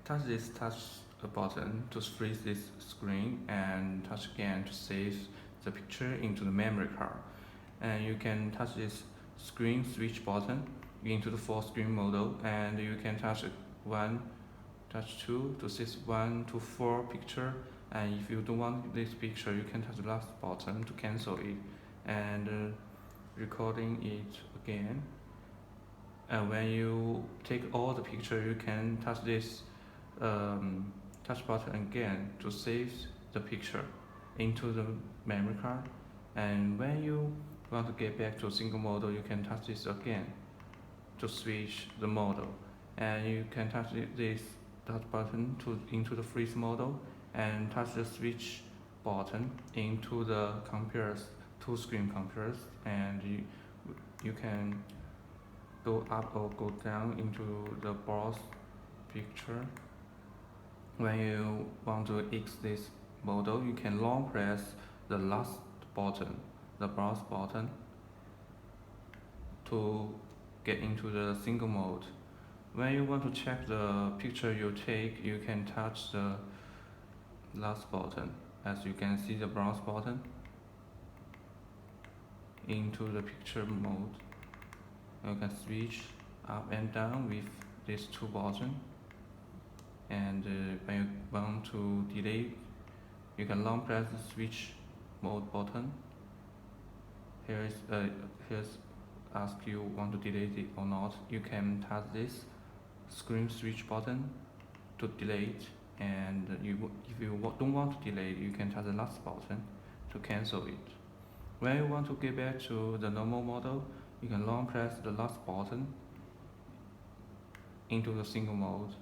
touch this button to freeze this screen and touch again to save the picture into the memory card. And you can touch this screen switch button into the full screen model, and you can touch 1, touch 2 to see 1 to 4 picture. And if you don't want this picture, you can touch the last button to cancel it and recording it again. And when you take all the picture, you can touch this touch button again to save the picture into the memory card. And when you want to get back to single model, you can touch this again to switch the model. And you can touch this touch button into the freeze model and touch the switch button into the compares, two screen compares, and you can go up or go down into the browse picture. When you want to exit this model, you can long press the last button, the browse button, to get into the single mode. When you want to check the picture you take, you can touch the last button. As you can see, the browse button into the picture mode. You can switch up and down with these two buttons. And when you want to delete, you can long press the switch mode button. Here's ask you want to delete it or not. You can touch this screen switch button to delete, and if you don't want to delete, you can touch the last button to cancel it. When you want to get back to the normal model, you can long press the last button into the single mode.